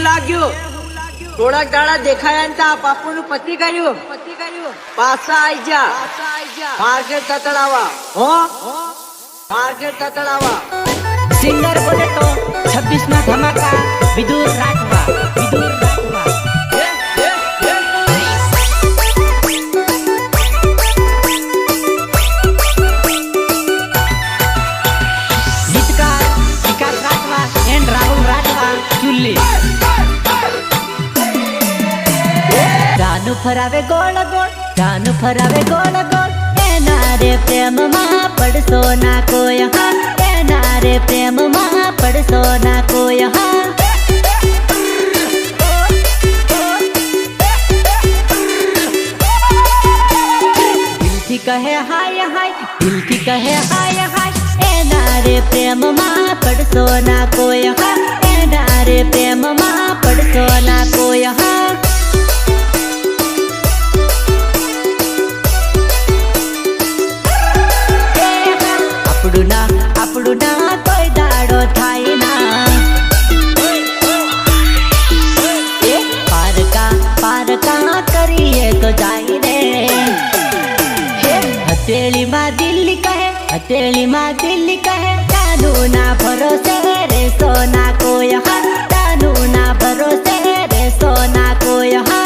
लाग्यो થોડા દાડા દેખાયા તા બાપુનું પતિ કર્યું પાછા આઈ જા માર્કેટ તતડાવા હો માર્કેટ તતડાવા सिंगर बोले तो 26 में धमाका विदुर राठवा गीतकार विकास राठवा एंड राहुल राठवा चुल्ली जानु फरावे गोल गोल जानु फरावे गोल गोल एना रे प्रेम में पड़सो ना कोई हाँ एना रे प्रेम में पड़सो ना कोई हाँ दिल की कहे हाय हाय दिल की कहे हाय हाय एना रे प्रेम में पड़सो ना कोई हाँ एना रे प्रेम में पड़सो ना कोई हाँ આપણું ના કોઈ દાડો થાય ના એ પારકા કરીએ તો જાય રે હથેળીમાં દિલ્હી કહે તાનું ના ભરોસે રે સોના કોઈ હા તાનું ના ભરોસે રે સોના કોઈ હા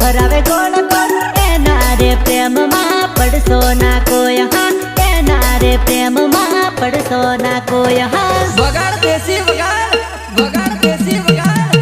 फरावे गोल गोल एना रे प्रेम में पड़सो ना कोई हाँ एना रे प्रेम में पड़सो ना कोई हाँ વગાડ દેશી વગાડ દેશી વગાડ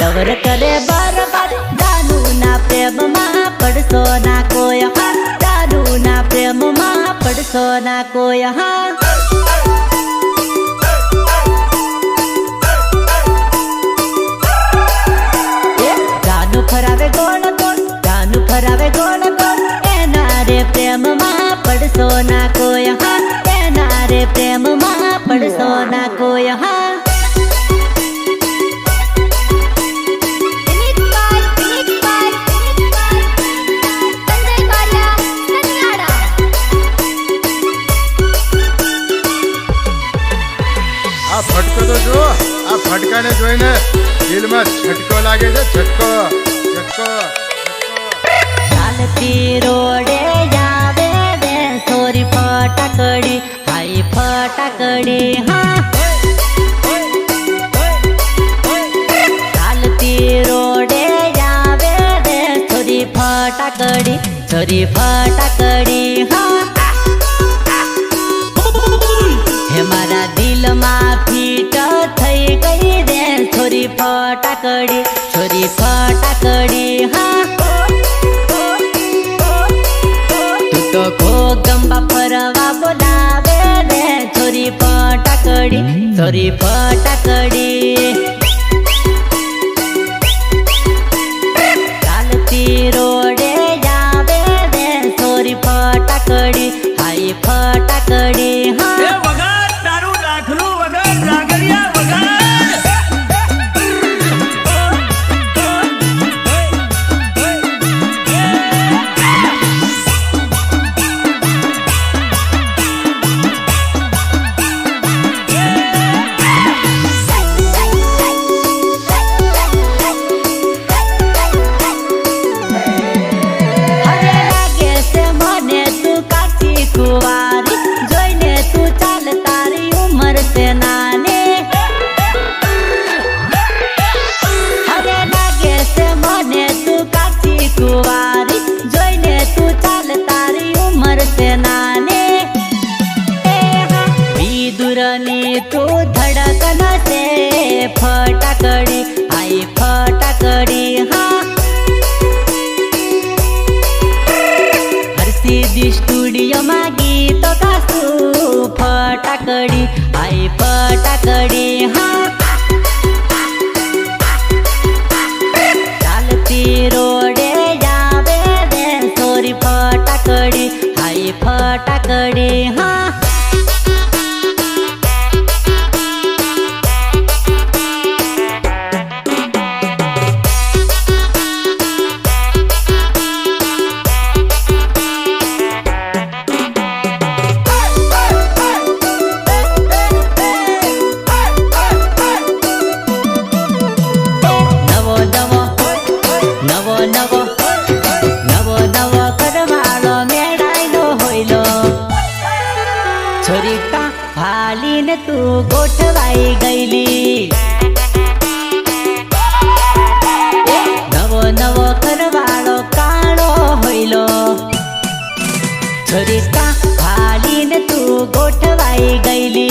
लवर करे बर्बाद दानू ना प्रेम में पड़सो ना कोई हाँ दानू ना प्रेम में पड़सो ना कोई हाँ दानू फरावे गोल गोल दानू फरावे गोल गोल एना रे प्रेम में पड़सो ना कोई हाँ एना रे प्रेम में पड़सो ना कोई हाँ फटको तो जो आ फटका ने जोईने दिल में झटको लागे छे झटको झटको चालती रोडे जावे दे सोरी फटाकड़ी हाई फटाकड़ी हाँ चालती रोडे जावे दे सोरी फटाकड़ी हाँ हे मारा दिल में फीट थई गई रे छोरी फटाकड़ी हाँ तू तो खो गंबा फरवा बोलावे रे छोरी फटाकड़ी चालती रोडे जावे रे छोरी फटाकड़ी हाई फटाकड़ी हाँ फटाकडी तू धडकन से फटाकडी आई फटाकडी हा हरसिद्धि स्टुडियो मा गीत गासू फटाकडी आई फटाकडी हा चालती रोडे जावे दे सोरी फटाकडी आई फटाकडी हा छोरीका हालीन तू गोठवाई गईली नवो नवो करवाळो काळो होईलो छोरीका हालीन तू गोठवाई गईली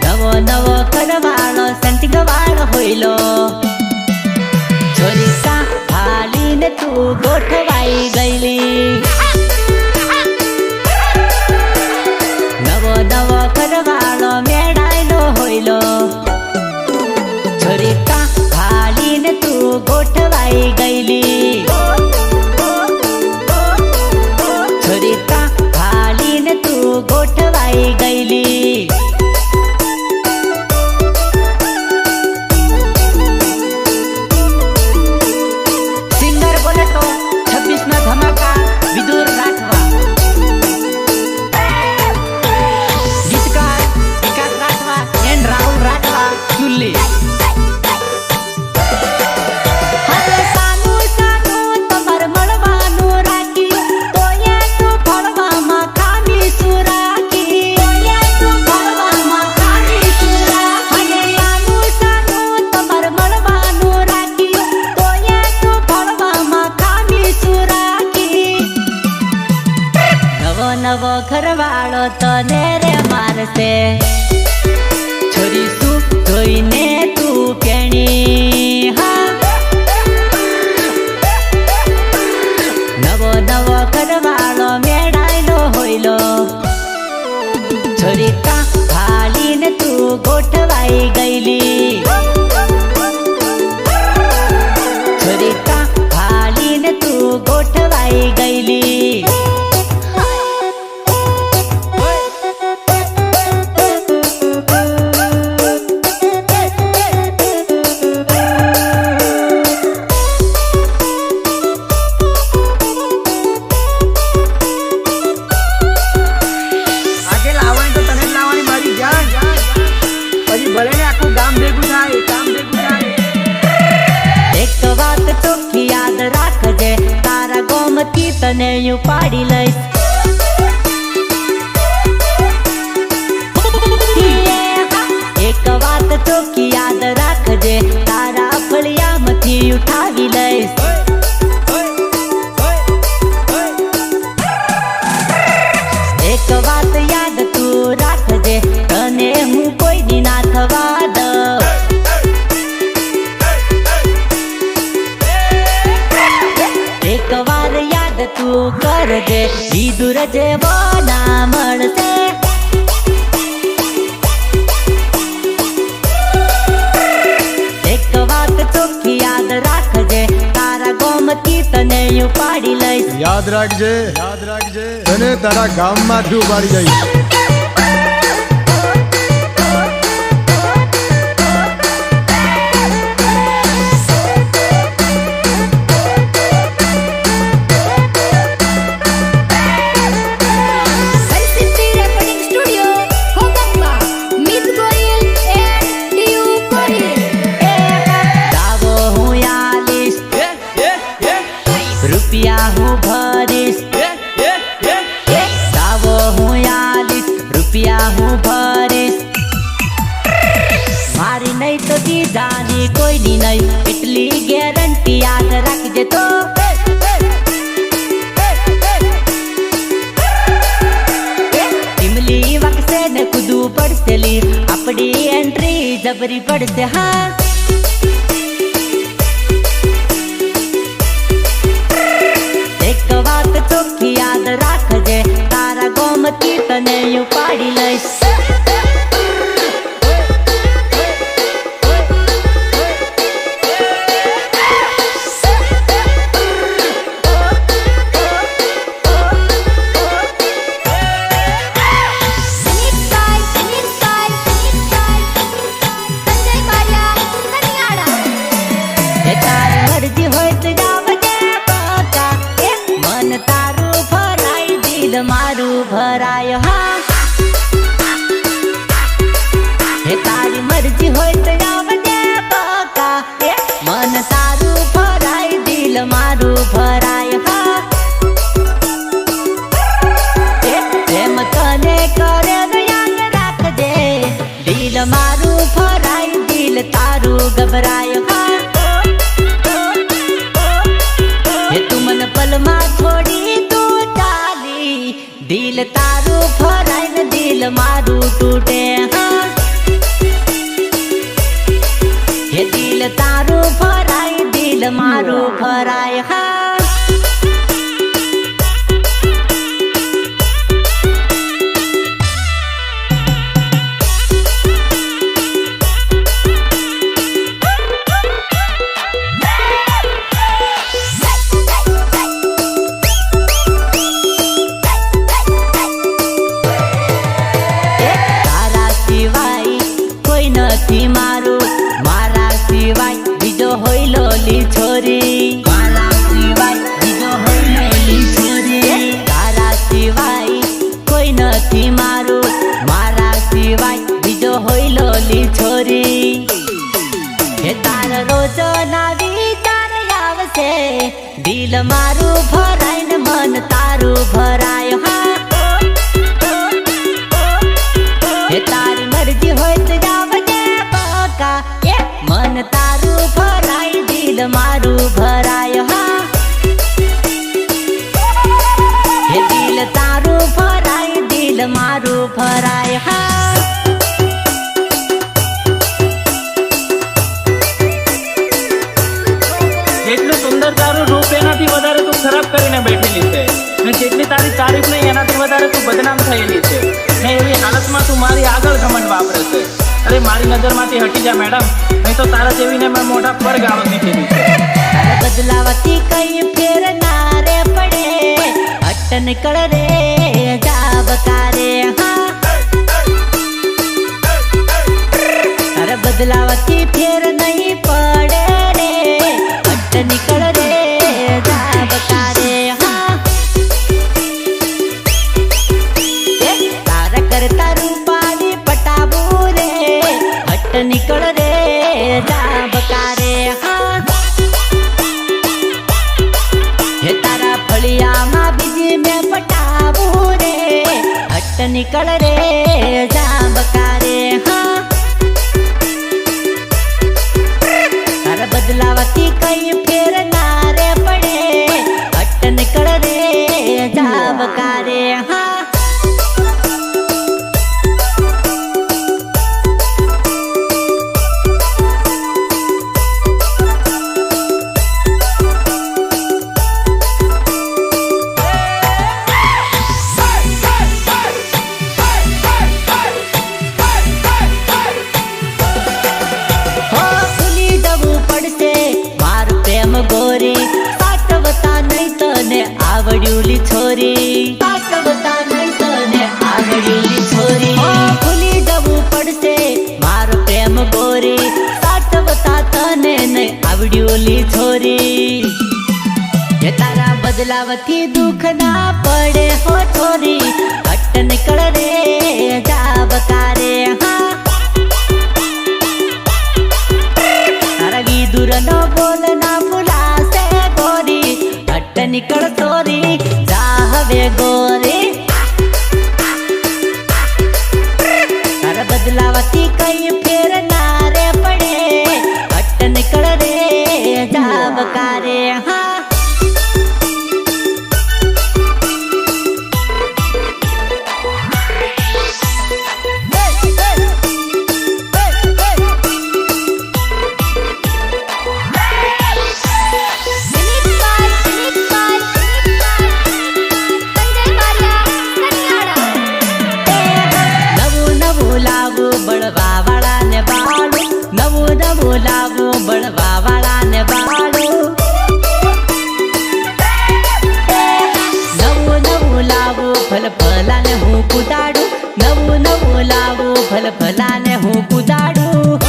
नवो नवो करवाळो संटिगवाळ होईलो छोरीका हालीन तू गोठवाई गईली नवो करवाळो मेळायलो होईलो छोरीका हालीन तू गोठवाई गईली छोरीका हालीन तू गोठवाई गईली सिंगर बोले तो 26 ना धमाका विदुर राठवा राहुल राठवा चुल्ली हरे सानू सानू तमर मळवानु राखी तोया तू फळवा मा खामी सुराखी तोया तू फळवा मा खामी सुरा हरे सानू सानू तमर मळवानु राखी तोया तू फळवा मा खामी सुराखी नवो नवो घरवाळो तने रे मारसे छोरी सु जोईने तू प्याणी हा नवो नवो करवाळो मेळायलो होईलो छोरीका हालीन तू गोठवाई गईली छोरीका हालीन तू गोठवाई गईली तने यू पाड़ी लईस एक बात चोखी याद राखजे तारा फळिया मथी उठावी लईस एक बात याद तू राखजे तने हूँ कोई दिना थवा दव एक बार याद तू करजे विदुर जेवो ना मळसे एक बात चोखी याद राखजे तारा गोमती तने यू पाड़ी लईस याद राखजे तने तारा गाम माथी उपाड़ी जईश रुपिया हूँ भरिस सावो हूँ 40 रुपिया हूँ भरिस मारी नहीं तो दी जानी कोई नी नहीं इटली गारंटी याद रखजे तो थोड़ी एंट्री जबरी पड़से हाँ। एक बात चोखी याद राखजे तारा गोमती तने यू पाड़ी लईश। मारू भराय हाँ। हे तारी मर्जी होय तो आवजे बका मन तारू भराय दिल मारू भराय हाँ। प्रेम तने करे याद राख दे दिल मारू भराय दिल तारू घबराय हाँ। हे तू मन पल मा छोड़ी दिल तारू भराय न दिल मारू टूटे हाँ। ये दिल तारू भराय दिल मारू भराय हाँ। નથી મારું મારા સિવાય બીજો હોય લોલી છોરી મારા સિવાય બીજો હોય લોલી છોરી તારા સિવાય કોઈ નથી મારું મારા સિવાય બીજો હોય લોલી છોરી હે તારા રોજ ના વિચાર આવશે દિલ મારું ભરાય ને મન તારું ભરાય હા। હે તારી મરજી હોય તો मन तारू भराय दिल मारू भराय हाँ। ये दिल तारू भराय दिल मारू भराय हाँ। જેટલું સુંદર તારું રૂપ એનાથી વધારે તું ખરાબ કરીને બેઠેલી છે ને જેટલી તારી તારીફ નહીં એનાથી વધારે તું બદનામ થયેલી છે ને એવી હાલતમાં તું મારી આગળ ઘમંડ વાપરે છે। અરે મારી નજરમાંથી હટી જા મેડમ નહીં તો તારા જેવીને મેં મોઢા પર ગાળો દીધેલી છે। બદલાવતી કઈ ફેર ના રે પડે હટ નીકળ રે જાબકારે હા। અરે બદલાવતી ફેર નહીં પડે રે હટ નીકળ રે જાબકારે હા। તારા કરતા રૂપાની પટાવું રે હટ નીકળ રે જાબકારે હા। हे तारा फलिया माँ बीजी में पटाबू रे हट निकल रे जाबकारे हाँ। तारा बदलावती कई फेर ना रे पड़े हट निकल रे जाबकारे हाँ। गोरी साटवता नहीं तने आवड्यूली छोरी साटवता नहीं तने आवड्यूली छोरी भूली जबू पड़से मारो प्रेम गोरी साटवता तने नहीं आवड्यूली छोरी। ये तारा बदलावती दुख ना पड़े हो छोरी हट निकल रे जाबकारे हाँ। तारा दूर न बोलना निकल तोरी जाहवे गोरी तारा बदलावती कई फेर ना रे पड़े हट निकल रे जाबकारे हाँ। નવું લાવું બળવા વાળા ને બાળું નવું નવું લાવું ફલ ફલાને હું કુદાડું નવું નવું લાવું ફલ ફલાને હું કુદાડું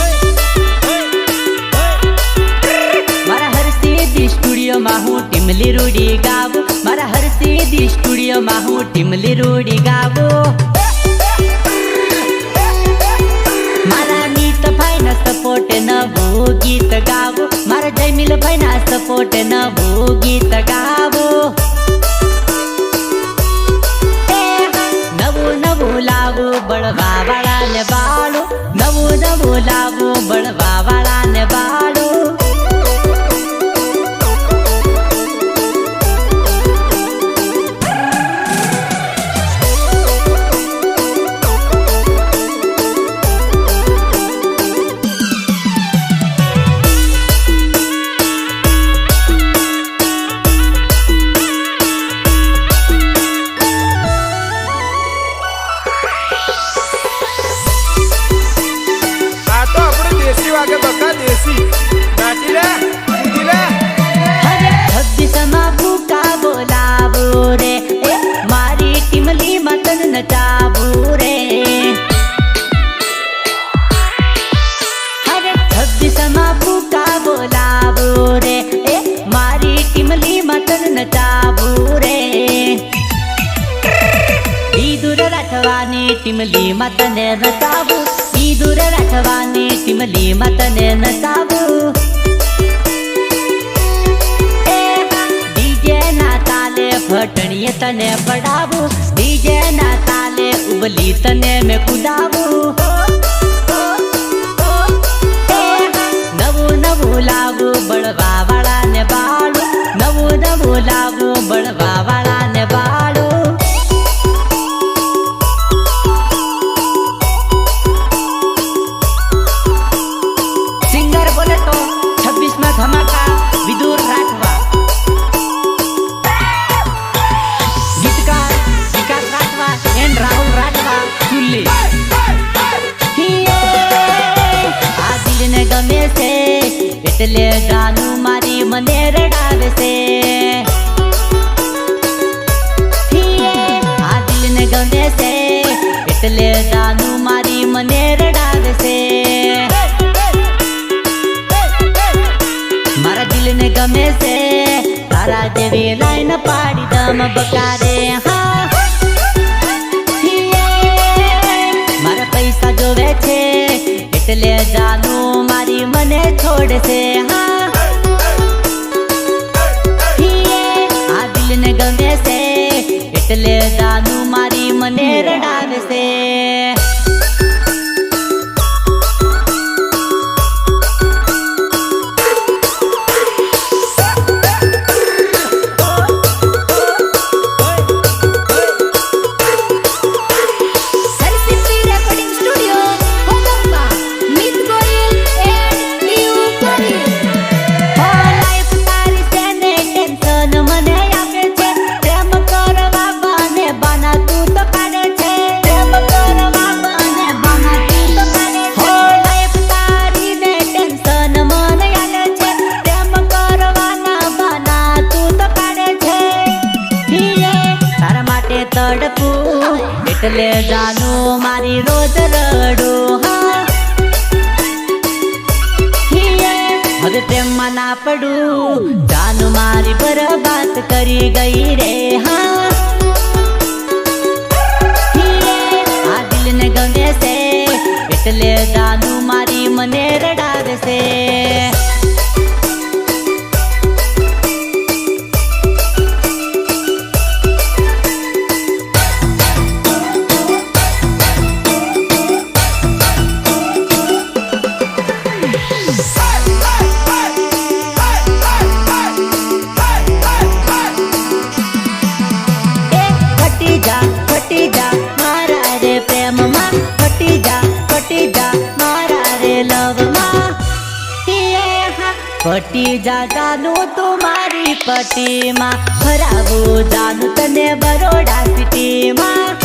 મારા હરસિદ્ધિ સ્ટુડિયોમાં હું ટીમલી રૂડી ગાવું મારા હરસિદ્ધિ સ્ટુડિયોમાં હું ટીમલી રૂડી ગાવું મારા નીતભાઈ ના સપોર્ટ નવું ગીત ગાવું મારા જયમીલભાઈ ના સપોર્ટ નવું ગીત ગાવું નવું નવું લાવું બળવા વાળા ને બાળું નવું નવું લાવું બળવા વાળા ને બાળું વાગે બકા દેશી નાચી લે કૂદી લે હરે છબ્બીસમાં ભૂકા બોલાવું રે મારી ટીમલી મતન નચાવું રે હરે છબ્બીસમાં ભૂકા બોલાવું રે મારી ટીમલી મતન નચાવું રે ઈદુર રાઠવાની ટીમલી મતને નચાવું ઈદુર રાઠવાની ટીમલી મતને નચાવું ડીજે ના તાલે ફટણીએ તને પડાવું ડીજે ના તાલે ઉબલી તને મેં કુદાવું નવું નવું લાવું બળવા વાળા ને બાળું નવું નવું લાવું બળવા વાળા ને બાળું ધમાકા વિદુર રાઠવા ગીતકાર વિકાસ રાઠવા એન્ડ રાહુલ રાઠવા ચુલ્લી આ દિલને ગમે છે એટલે ગાનું મારી મને રડાવે છે આ દિલને ગમે છે એટલે ગાનું મારી મને રડાવે છે મારા દિલને ગમે છે તારા જેવી લાઈન પાડી દમ બકારે હા મારા પૈસા જોવે છે એટલે જાનું મારી મને છોડશે હા આ દિલને ગમે છે એટલે જાનું મારી મને રડાવે છે તડપું એટલે જાનું મારી રોજ રડું હા હવે પ્રેમમાં ના પડું જાનું મારી બરબાદ કરી ગઈ રે હા આ દિલને ગમે છે એટલે જાનું મારી મને રડાવે છે પટી જા જાનું તું મારી પટીમાં ફરાવું જાનું તને બરોડા સિટીમાં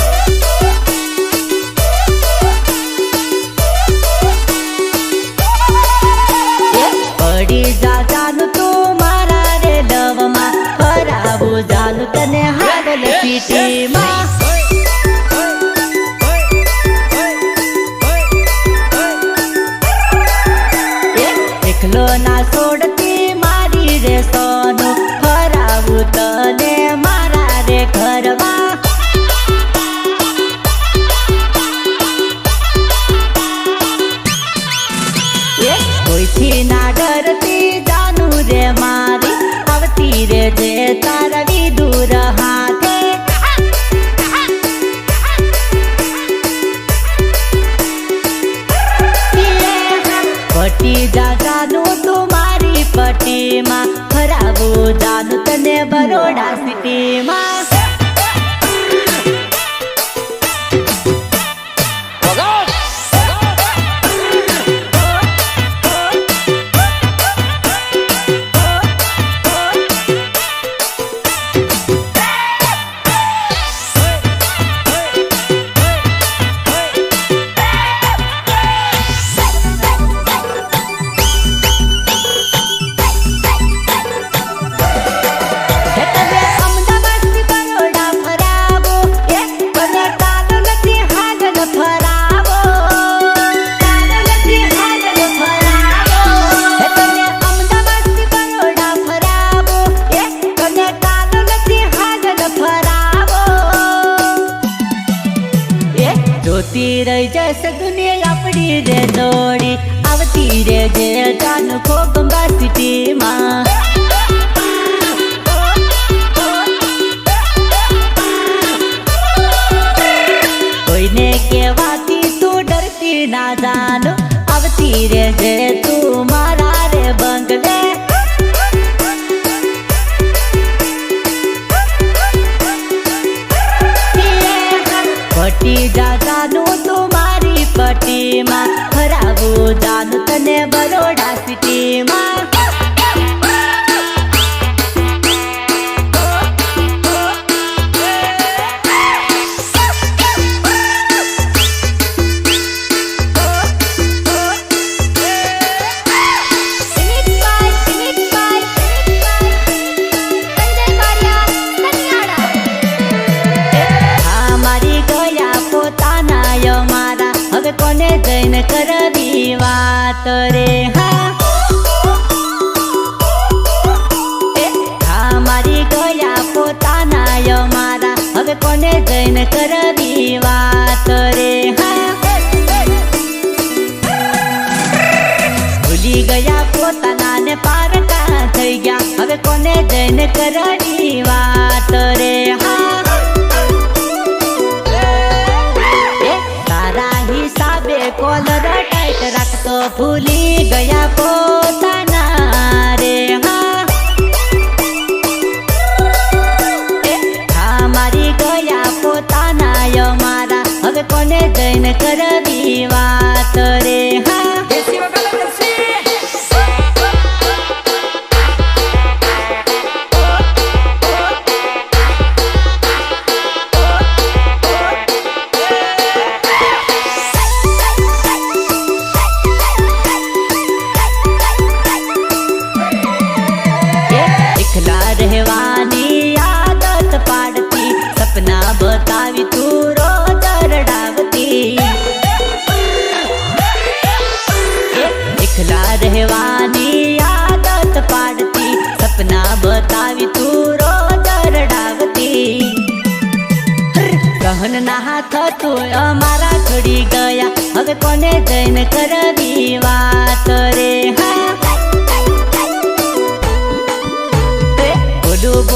જોતી રહી જશે દુનિયા આપણી રે દોડી આવતી રે જે જાનું ખોગંબા સિટીમાં કોઈને કહેવાથી તું ડરતી ના જાનો આવતી રે જે તું મારા રે બંગલે પટી જાનું તું મારી પટીમાં હરાવું જાનું તને બરોડા સિટીમાં કોને જઈને કરવી વાત રે હા મારી ગયા પોતાના યો મારા હવે કોને જઈને કરવી વાત રે ભૂલી ગયા પોતાના ને પારકા થઈ ગયા હવે કોને જઈને કરવી વાત રે કોલર ટાઈટ રાખતો ભૂલી ગયા પોતાના રે હા મારી ગયા પોતાના યો મારા હવે કોને જઈને કરવી વાત રે રહેવાની આદત પાડતી સપના બતાવી તું રોજ રડાવતી એકલા રહેવાની આદત પાડતી સપના બતાવી તું રોજ રડાવતી સહન ના થતું અમારા છોડી ગયા હવે કોને જઈને કરવી વાત રે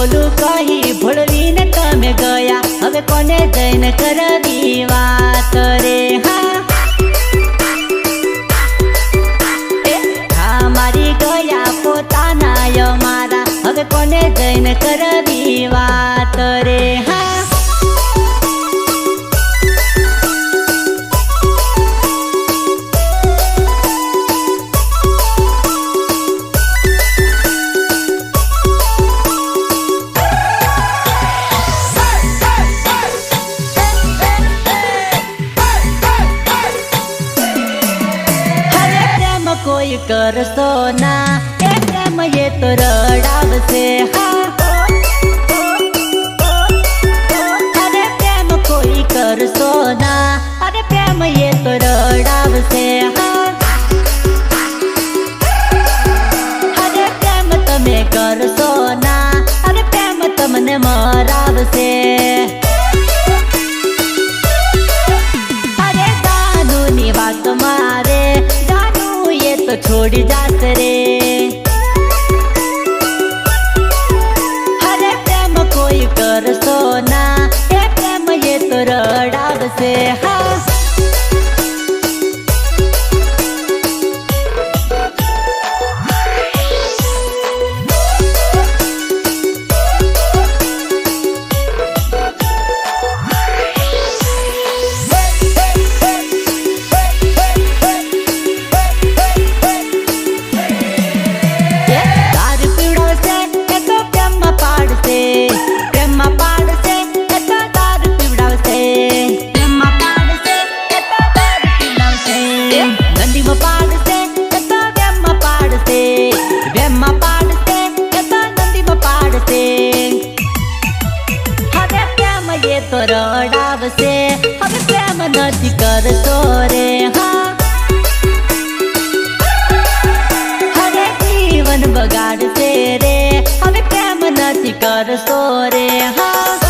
બોલું કહી ભૂલવીને તમે ગયા હવે કોને જઈને કરવી વાત રે હા મારી ગયા પોતાના યો મારા હવે કોને જઈને કરવી વાત રે કોઈ કરશો ના એ પ્રેમ એ તો રડાવશે અરે પ્રેમ કોઈ કરશો ના અરે પ્રેમ એ તો રડાવશે અરે પ્રેમ તમે કરશો ના અરે પ્રેમ તમને મરાવશે અરે દાનુની વાત મારે તો છોડી જાશે રે અરે પ્રેમ કોઈ કરશો ના એ પ્રેમ એ તો રડાવશે તો રડાવશે હવે પ્રેમ નથી કરતો રે હવે જીવન બગાડશે રે હવે પ્રેમ નથી કરતો રે